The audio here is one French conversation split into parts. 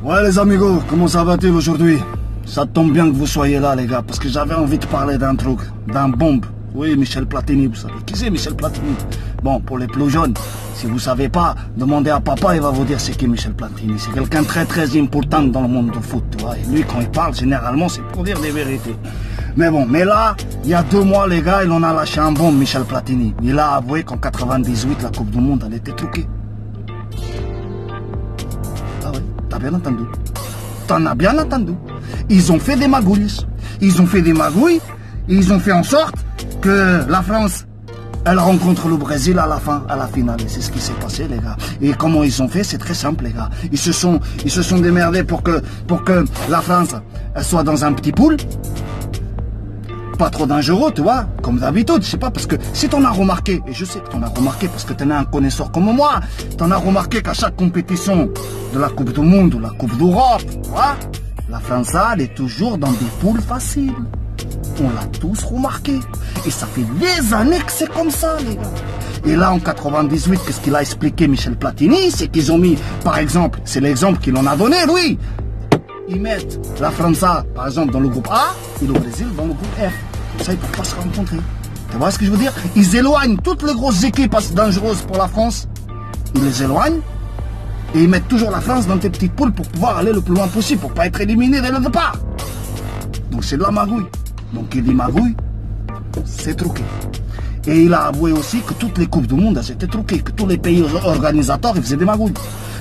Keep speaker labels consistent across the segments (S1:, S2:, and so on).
S1: Ouais les amigos, comment ça va-t-il aujourd'hui? Ça tombe bien que vous soyez là les gars, parce que j'avais envie de parler d'un truc, d'un bombe. Oui, Michel Platini, vous savez. Qui c'est Michel Platini? Bon, pour les plus jeunes, si vous savez pas, demandez à papa, il va vous dire c'est qui Michel Platini. C'est quelqu'un de très important dans le monde du foot, tu vois. Et lui, quand il parle, généralement, c'est pour dire des vérités. Mais bon, mais là, il y a 2 mois, les gars, il en a lâché un bombe, Michel Platini. Il a avoué qu'en 98, la Coupe du Monde, elle était truquée. Ah ouais, t'as bien entendu. T'en as bien entendu. Ils ont fait des magouilles. Ils ont fait des magouilles. Ils ont fait en sorte que la France, elle rencontre le Brésil à la fin, à la finale. Et c'est ce qui s'est passé, les gars. Et comment ils ont fait, c'est très simple, les gars. Ils se sont démerdés pour que la France, elle soit dans un petit pool. Pas trop dangereux, tu vois, comme d'habitude, je sais pas, parce que si t'en as remarqué, et je sais que t'en as remarqué parce que t'en es un connaisseur comme moi, t'en as remarqué qu'à chaque compétition de la Coupe du Monde ou la Coupe d'Europe, tu vois, la France, elle est toujours dans des poules faciles. On l'a tous remarqué. Et ça fait des années que c'est comme ça, les gars. Et là, en 98, qu'est-ce qu'il a expliqué Michel Platini? C'est qu'ils ont mis, par exemple, c'est l'exemple qu'il en a donné, lui. Ils mettent la France, par exemple, dans le groupe A et le Brésil dans le groupe F. Comme ça, ils ne peuvent pas se rencontrer. Tu vois ce que je veux dire? Ils éloignent toutes les grosses équipes dangereuses pour la France. Ils les éloignent. Et ils mettent toujours la France dans des petites poules pour pouvoir aller le plus loin possible, pour ne pas être éliminé dès le départ. Donc c'est de la magouille. Donc il dit magouille, c'est truqué. Et il a avoué aussi que toutes les coupes du monde, elles étaient truquées, que tous les pays organisateurs, ils faisaient des magouilles.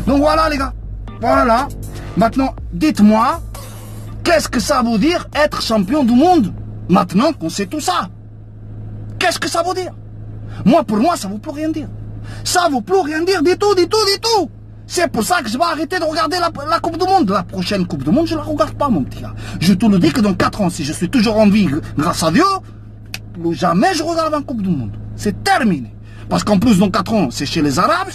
S1: Donc voilà les gars, voilà. Maintenant, dites-moi, qu'est-ce que ça veut dire être champion du monde, maintenant qu'on sait tout ça? Qu'est-ce que ça veut dire? Moi, pour moi, ça ne veut plus rien dire. Ça ne veut plus rien dire du tout, du tout, du tout. C'est pour ça que je vais arrêter de regarder la Coupe du Monde. La prochaine Coupe du Monde, je ne la regarde pas, mon petit gars. Je te le dis que dans 4 ans, si je suis toujours en vie, grâce à Dieu, plus jamais je regarde la Coupe du Monde. C'est terminé. Parce qu'en plus, dans 4 ans, c'est chez les Arabes.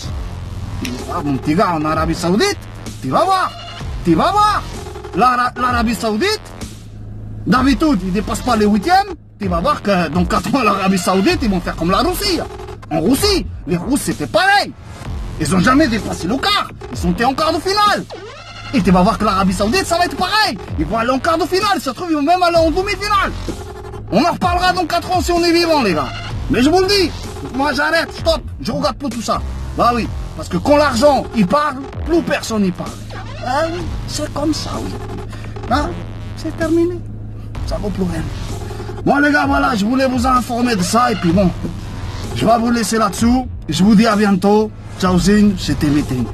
S1: Ah, mon petit gars, en Arabie Saoudite, tu vas voir. Tu vas voir. L'Arabie Saoudite, d'habitude, ils ne dépassent pas les 8e. Tu vas voir que dans 4 ans, l'Arabie Saoudite, ils vont faire comme la Russie. En Russie, les Russes, c'était pareil. Ils n'ont jamais dépassé le quart. Ils sont en quart de finale. Et tu vas voir que l'Arabie Saoudite, ça va être pareil. Ils vont aller en quart de finale. Ça se trouve, ils vont même aller en demi-finale. On en reparlera dans 4 ans si on est vivant, les gars. Mais je vous le dis, moi j'arrête, stop. Je regarde plus tout ça. Bah oui, parce que quand l'argent, il parle, plus personne n'y parle. Ah oui, c'est comme ça, oui. Hein? C'est terminé. Ça vaut plus rien. Bon, les gars, voilà, je voulais vous informer de ça. Et puis bon, je vais vous laisser là-dessous. Je vous dis à bientôt. Ciao, c'était Meeting.